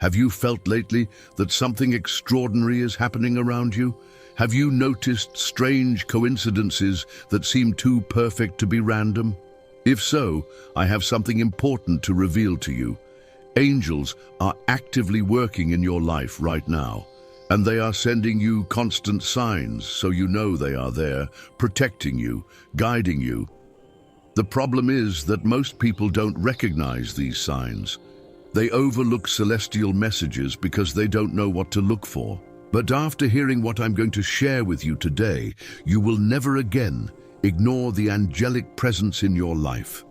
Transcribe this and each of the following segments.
Have you felt lately that something extraordinary is happening around you? Have you noticed strange coincidences that seem too perfect to be random? If so, I have something important to reveal to you. Angels are actively working in your life right now, and they are sending you constant signs so you know they are there, protecting you, guiding you. The problem is that most people don't recognize these signs. They overlook celestial messages because they don't know what to look for. But after hearing what I'm going to share with you today, you will never again ignore the angelic presence in your life.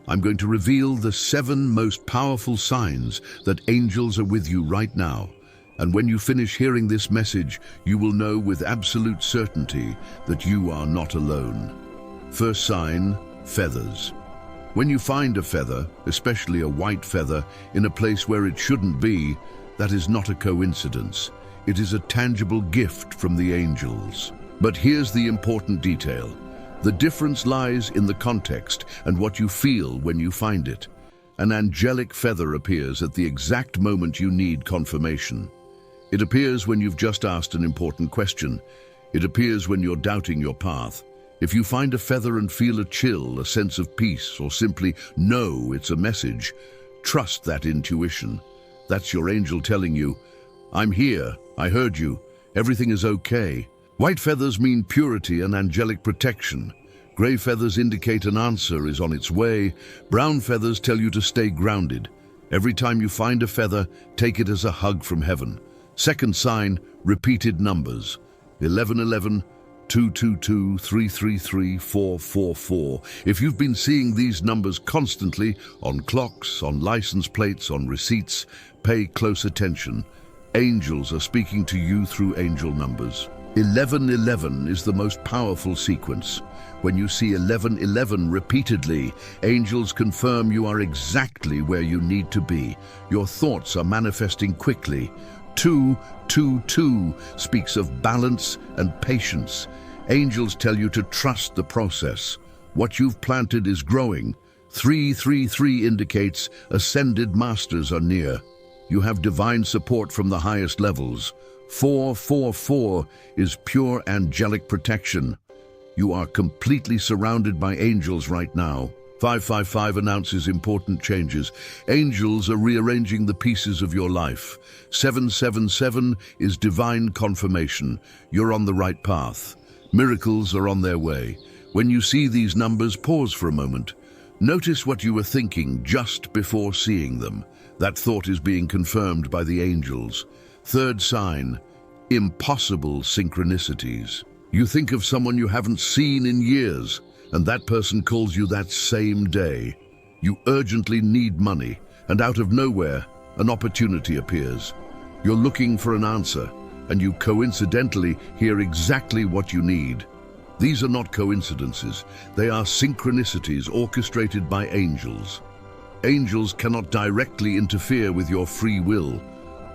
I'm going to reveal the 7 most powerful signs that angels are with you right now. And when you finish hearing this message, you will know with absolute certainty that you are not alone. First sign, feathers. When you find a feather, especially a white feather, in a place where it shouldn't be, that is not a coincidence. It is a tangible gift from the angels. But here's the important detail. The difference lies in the context and what you feel when you find it. An angelic feather appears at the exact moment you need confirmation. It appears when you've just asked an important question. It appears when you're doubting your path. If you find a feather and feel a chill, a sense of peace, or simply know it's a message, trust that intuition. That's your angel telling you, I'm here, I heard you, everything is okay. White feathers mean purity and angelic protection. Gray feathers indicate an answer is on its way. Brown feathers tell you to stay grounded. Every time you find a feather, take it as a hug from heaven. Second sign, repeated numbers. 1111, 222, 333, 444. If you've been seeing these numbers constantly on clocks, on license plates, on receipts, pay close attention. Angels are speaking to you through angel numbers. 1111 is the most powerful sequence. When you see 1111 repeatedly, angels confirm you are exactly where you need to be. Your thoughts are manifesting quickly. 222 speaks of balance and patience. Angels tell you to trust the process. What you've planted is growing. 333 indicates ascended masters are near. You have divine support from the highest levels. 444 is pure angelic protection. You are completely surrounded by angels right now. 555 announces important changes. Angels are rearranging the pieces of your life. 777 is divine confirmation. You're on the right path. Miracles are on their way. When you see these numbers, pause for a moment. Notice what you were thinking just before seeing them. That thought is being confirmed by the angels. Third sign, impossible synchronicities. You think of someone you haven't seen in years, and that person calls you that same day. You urgently need money, and out of nowhere, an opportunity appears. You're looking for an answer, and you coincidentally hear exactly what you need. These are not coincidences. They are synchronicities orchestrated by angels. Angels cannot directly interfere with your free will,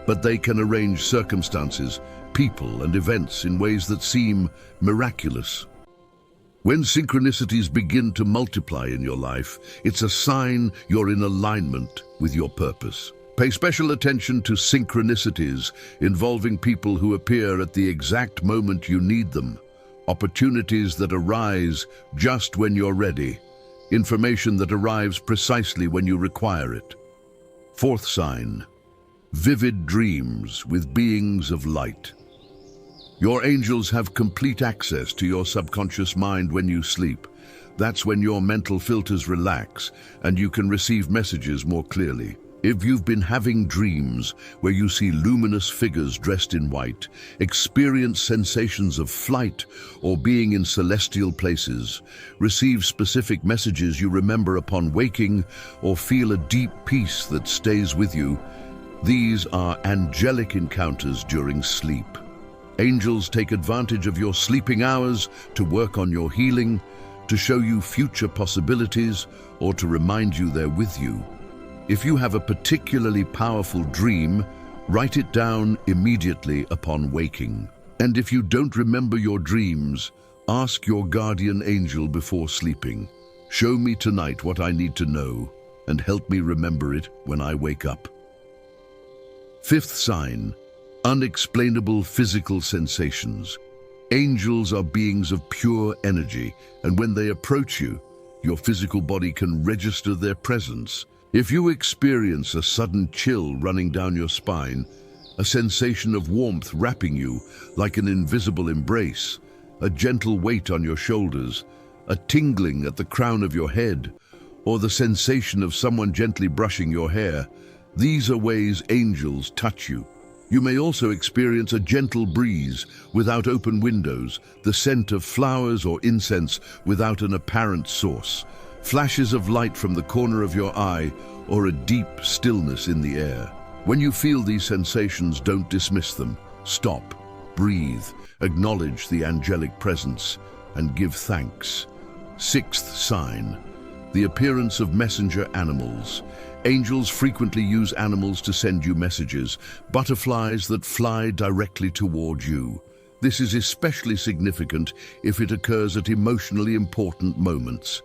but they can arrange circumstances, people, and events in ways that seem miraculous. When synchronicities begin to multiply in your life, it's a sign you're in alignment with your purpose. Pay special attention to synchronicities involving people who appear at the exact moment you need them. Opportunities that arise just when you're ready. Information that arrives precisely when you require it. Fourth sign, vivid dreams with beings of light. Your angels have complete access to your subconscious mind when you sleep. That's when your mental filters relax and you can receive messages more clearly. If you've been having dreams where you see luminous figures dressed in white, experience sensations of flight or being in celestial places, receive specific messages you remember upon waking, or feel a deep peace that stays with you, these are angelic encounters during sleep. Angels take advantage of your sleeping hours to work on your healing, to show you future possibilities, or to remind you they're with you. If you have a particularly powerful dream, write it down immediately upon waking. And if you don't remember your dreams, ask your guardian angel before sleeping. Show me tonight what I need to know, and help me remember it when I wake up. Fifth sign, unexplainable physical sensations. Angels are beings of pure energy, and when they approach you, your physical body can register their presence. If you experience a sudden chill running down your spine, a sensation of warmth wrapping you like an invisible embrace, a gentle weight on your shoulders, a tingling at the crown of your head, or the sensation of someone gently brushing your hair, these are ways angels touch you. You may also experience a gentle breeze without open windows, the scent of flowers or incense without an apparent source, flashes of light from the corner of your eye, or a deep stillness in the air. When you feel these sensations, don't dismiss them. Stop, breathe, acknowledge the angelic presence, and give thanks. Sixth sign, the appearance of messenger animals. Angels frequently use animals to send you messages, butterflies that fly directly toward you. This is especially significant if it occurs at emotionally important moments.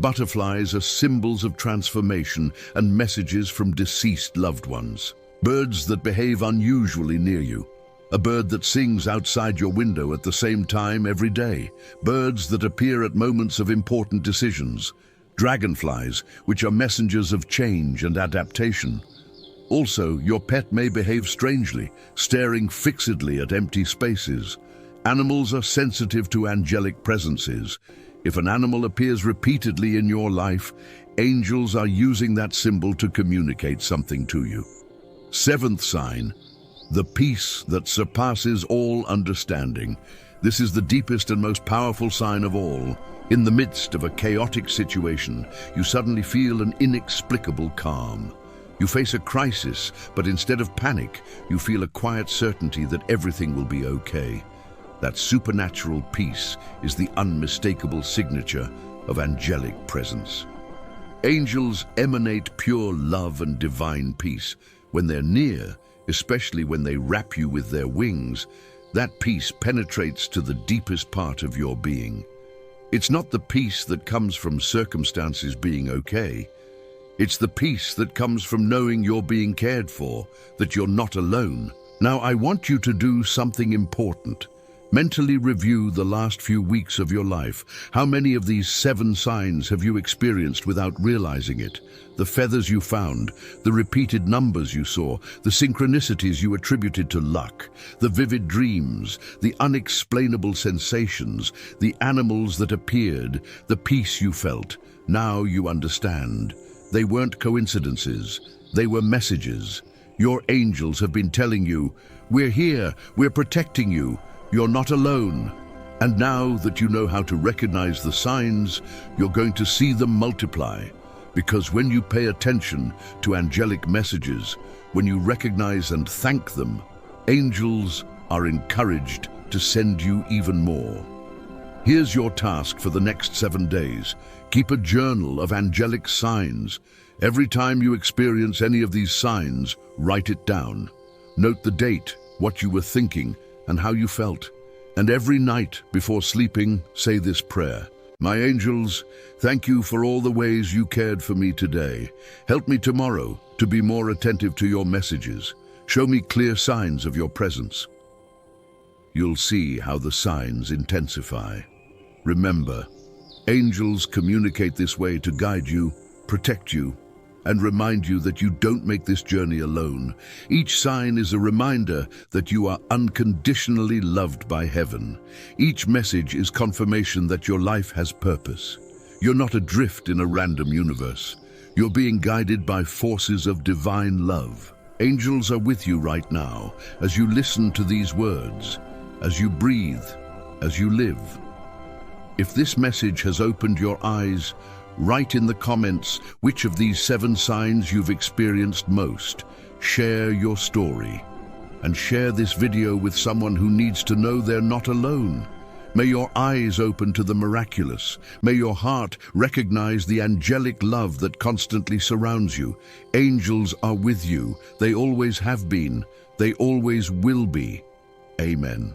Butterflies are symbols of transformation and messages from deceased loved ones. Birds that behave unusually near you. A bird that sings outside your window at the same time every day. Birds that appear at moments of important decisions. Dragonflies, which are messengers of change and adaptation. Also, your pet may behave strangely, staring fixedly at empty spaces. Animals are sensitive to angelic presences. If an animal appears repeatedly in your life, angels are using that symbol to communicate something to you. Seventh sign, the peace that surpasses all understanding. This is the deepest and most powerful sign of all. In the midst of a chaotic situation, you suddenly feel an inexplicable calm. You face a crisis, but instead of panic, you feel a quiet certainty that everything will be okay. That supernatural peace is the unmistakable signature of angelic presence. Angels emanate pure love and divine peace. When they're near, especially when they wrap you with their wings, that peace penetrates to the deepest part of your being. It's not the peace that comes from circumstances being okay. It's the peace that comes from knowing you're being cared for, that you're not alone. Now, I want you to do something important. Mentally review the last few weeks of your life. How many of these 7 signs have you experienced without realizing it? The feathers you found, the repeated numbers you saw, the synchronicities you attributed to luck, the vivid dreams, the unexplainable sensations, the animals that appeared, the peace you felt. Now you understand. They weren't coincidences. They were messages. Your angels have been telling you, "We're here, we're protecting you. You're not alone." And now that you know how to recognize the signs, you're going to see them multiply. Because when you pay attention to angelic messages, when you recognize and thank them, angels are encouraged to send you even more. Here's your task for the next 7 days. Keep a journal of angelic signs. Every time you experience any of these signs, write it down. Note the date, what you were thinking, and how you felt. And every night before sleeping, say this prayer. My angels, thank you for all the ways you cared for me today. Help me tomorrow to be more attentive to your messages. Show me clear signs of your presence. You'll see how the signs intensify. Remember, angels communicate this way to guide you, protect you, and remind you that you don't make this journey alone. Each sign is a reminder that you are unconditionally loved by heaven. Each message is confirmation that your life has purpose. You're not adrift in a random universe. You're being guided by forces of divine love. Angels are with you right now as you listen to these words, as you breathe, as you live. If this message has opened your eyes, write in the comments which of these 7 signs you've experienced most. Share your story and share this video with someone who needs to know they're not alone. May your eyes open to the miraculous. May your heart recognize the angelic love that constantly surrounds you. Angels are with you. They always have been. They always will be. Amen.